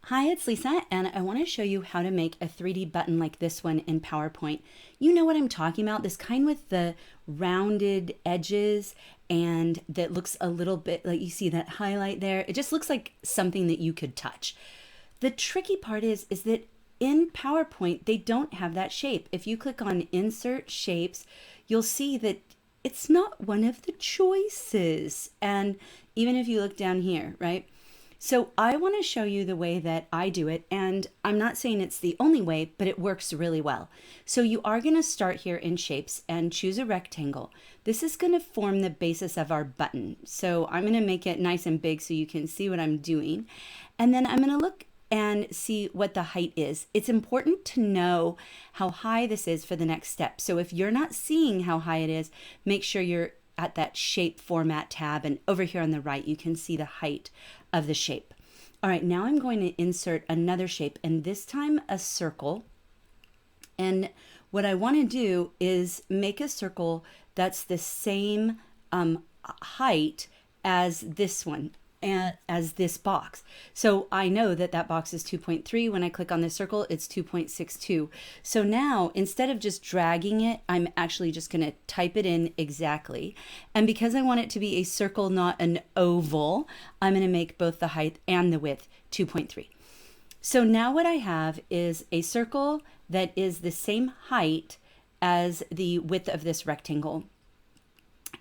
Hi, it's Lisa, and I want to show you how to make a 3D button like this one in PowerPoint. You know what I'm talking about, this kind with the rounded edges and that looks a little bit like you see that highlight there. It just looks like something that you could touch. The tricky part is that in PowerPoint, they don't have that shape. If you click on Insert Shapes, you'll see that it's not one of the choices. And even if you look down here, right? So I want to show you the way that I do it, and I'm not saying it's the only way, but it works really well. So you are going to start here in Shapes and choose a rectangle. This is going to form the basis of our button. So I'm going to make it nice and big so you can see what I'm doing. And then I'm going to look and see what the height is. It's important to know how high this is for the next step. So if you're not seeing how high it is, make sure you're at that shape format tab, and over here on the right you can see the height of the shape. All right, now I'm going to insert another shape, and this time a circle. And what I want to do is make a circle that's the same height as this one and as this box. So I know that that box is 2.3. When I click on the circle, it's 2.62. So now instead of just dragging it, I'm actually just going to type it in exactly. And because I want it to be a circle, not an oval, I'm going to make both the height and the width 2.3. So now what I have is a circle that is the same height as the width of this rectangle.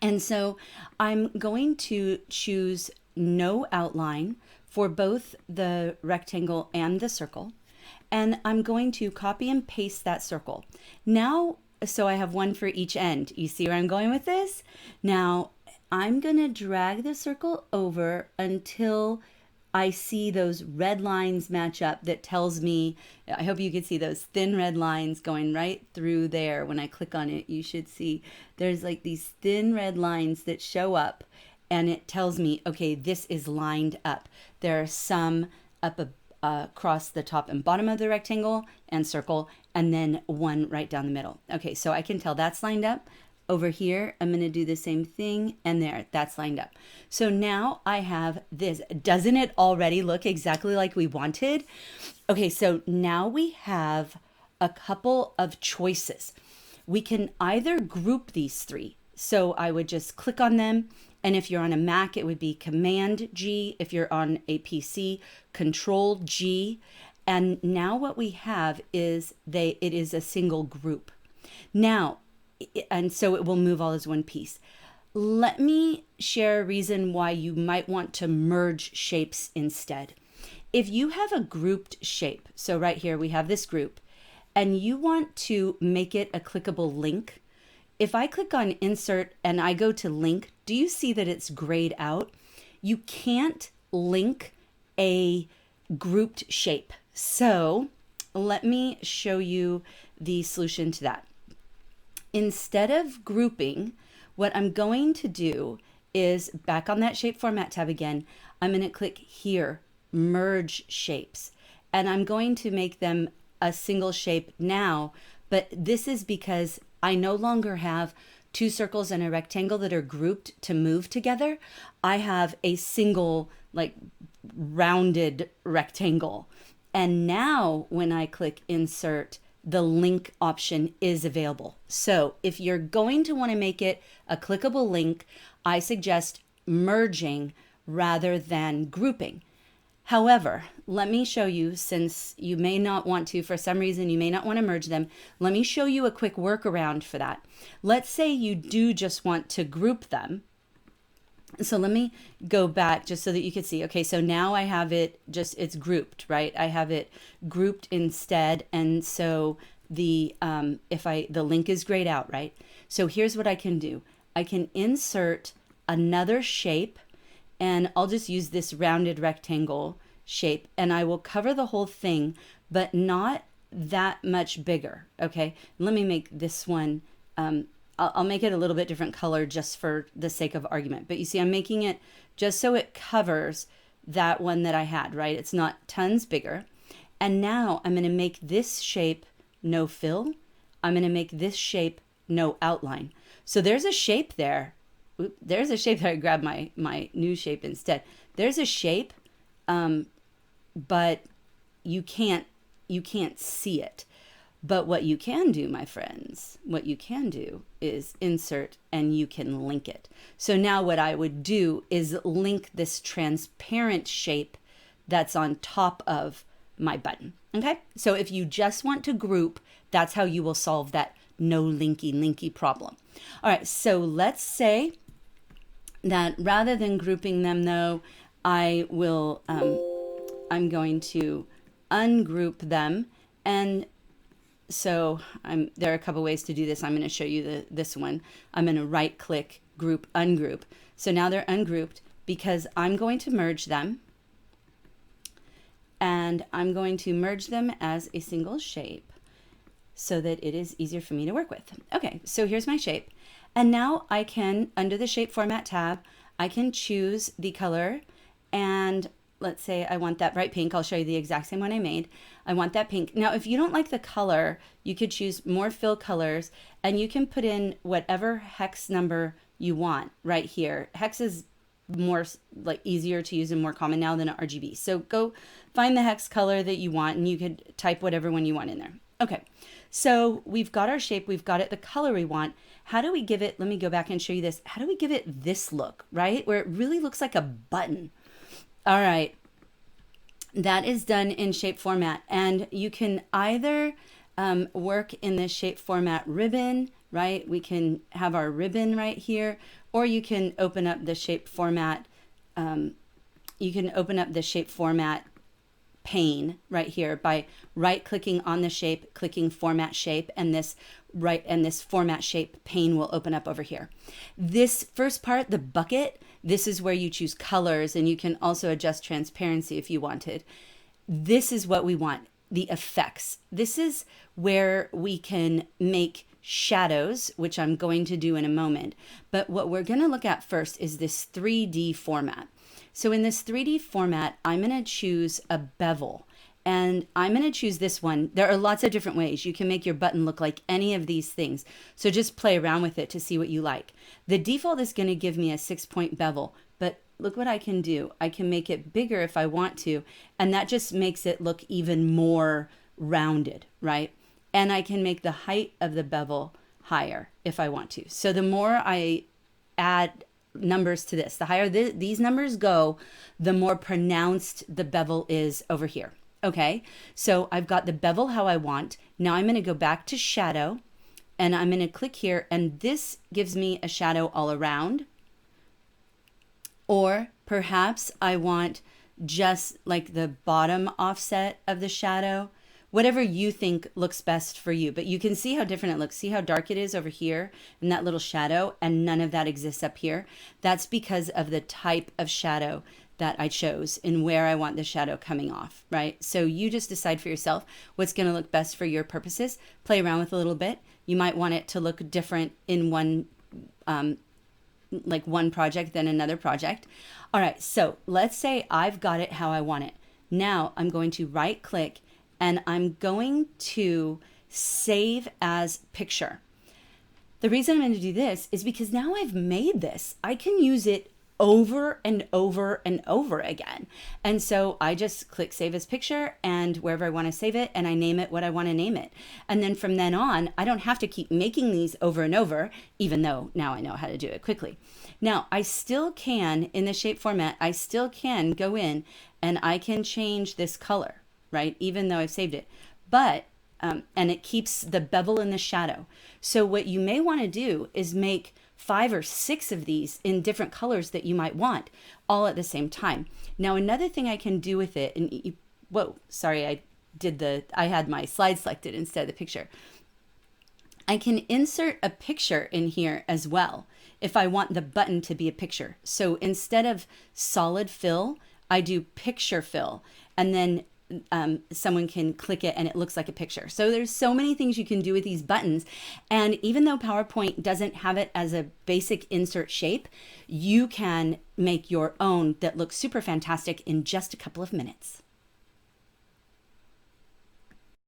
And so I'm going to choose no outline for both the rectangle and the circle. And I'm going to copy and paste that circle. Now, so I have one for each end. You see where I'm going with this? Now, I'm going to drag the circle over until I see those red lines match up that tells me, I hope you can see those thin red lines going right through there. When I click on it, you should see there's like these thin red lines that show up, and it tells me, okay, this is lined up. There are some up across the top and bottom of the rectangle and circle, and then one right down the middle. Okay, so I can tell that's lined up. Over here, I'm going to do the same thing, and there, that's lined up. So now I have this. Doesn't it already look exactly like we wanted? Okay, so now we have a couple of choices. We can either group these three. So I would just click on them, and if you're on a Mac, it would be Command G. If you're on a PC, Control G. And now what we have is it is a single group. Now, and so it will move all as one piece. Let me share a reason why you might want to merge shapes instead. If you have a grouped shape, so right here we have this group, and you want to make it a clickable link, if I click on Insert and I go to Link, do you see that it's grayed out? You can't link a grouped shape. So let me show you the solution to that. Instead of grouping, what I'm going to do is back on that shape format tab again, I'm going to click here, merge shapes, and I'm going to make them a single shape now, but this is because I no longer have two circles and a rectangle that are grouped to move together. I have a single like rounded rectangle. And now when I click insert, the link option is available. So if you're going to want to make it a clickable link, I suggest merging rather than grouping. However, let me show you, since you may not want to, for some reason, you may not want to merge them. Let me show you a quick workaround for that. Let's say you do just want to group them. So let me go back just so that you can see. Okay, so now I have it just, it's grouped, right? I have it grouped instead. And so the link is grayed out, right? So here's what I can do. I can insert another shape, and I'll just use this rounded rectangle shape, and I will cover the whole thing, but not that much bigger. Okay, let me make this one, I'll make it a little bit different color just for the sake of argument. But you see, I'm making it just so it covers that one that I had, right? It's not tons bigger. And now I'm going to make this shape no fill. I'm going to make this shape no outline. So there's a shape there. There's a shape there. I grabbed my new shape instead. There's a shape, but you can't see it. But what you can do, my friends, what you can do is insert and you can link it. So now what I would do is link this transparent shape that's on top of my button. Okay, so if you just want to group, that's how you will solve that no linky problem. All right, so let's say that rather than grouping them though, I will, I'm going to ungroup them. And so there are a couple ways to do this. I'm going to show you this one. I'm going to right click, group, ungroup. So now they're ungrouped because I'm going to merge them. And I'm going to merge them as a single shape so that it is easier for me to work with. Okay, so here's my shape. And now I can, under the shape format tab, I can choose the color, and let's say I want that bright pink. I'll show you the exact same one I made. I want that pink. Now, if you don't like the color, you could choose more fill colors, and you can put in whatever hex number you want right here. Hex is more like easier to use and more common now than an RGB. So go find the hex color that you want, and you could type whatever one you want in there. Okay, so we've got our shape, we've got it the color we want. How do we give it, let me go back and show you this. How do we give it this look, right? Where it really looks like a button. All right, that is done in shape format, and you can either work in the shape format ribbon, right? We can have our ribbon right here, or you can open up the shape format. You can open up the shape format pane right here by right clicking on the shape, clicking format shape, and this format shape pane will open up over here. This first part, the bucket, this is where you choose colors, and you can also adjust transparency if you wanted. This is what we want, the effects. This is where we can make shadows, which I'm going to do in a moment. But what we're going to look at first is this 3D format. So in this 3D format, I'm going to choose a bevel, and I'm going to choose this one. There are lots of different ways. You can make your button look like any of these things. So just play around with it to see what you like. The default is going to give me a 6-point bevel, but look what I can do. I can make it bigger if I want to, and that just makes it look even more rounded, right? And I can make the height of the bevel higher if I want to. So the more I add numbers to this, the higher these numbers go, the more pronounced the bevel is over here. Okay, so I've got the bevel how I want. Now I'm going to go back to shadow, and I'm going to click here, and this gives me a shadow all around. Or perhaps I want just like the bottom offset of the shadow. Whatever you think looks best for you, but you can see how different it looks. See how dark it is over here in that little shadow, and none of that exists up here. That's because of the type of shadow that I chose and where I want the shadow coming off, right? So you just decide for yourself what's going to look best for your purposes. Play around with a little bit. You might want it to look different in one project than another project. All right, so let's say I've got it how I want it. Now I'm going to right click, and I'm going to save as picture. The reason I'm going to do this is because now I've made this. I can use it over and over and over again. And so I just click save as picture, and wherever I want to save it, and I name it what I want to name it. And then from then on, I don't have to keep making these over and over, even though now I know how to do it quickly. Now I still can, in the shape format, I still can go in and I can change this color, right? Even though I've saved it, but, and it keeps the bevel in the shadow. So what you may want to do is make 5 or 6 of these in different colors that you might want all at the same time. Now, another thing I can do with it, and whoa, sorry, I had my slide selected instead of the picture. I can insert a picture in here as well if I want the button to be a picture. So instead of solid fill, I do picture fill, and then someone can click it and it looks like a picture. So there's so many things you can do with these buttons. And even though PowerPoint doesn't have it as a basic insert shape, you can make your own that looks super fantastic in just a couple of minutes.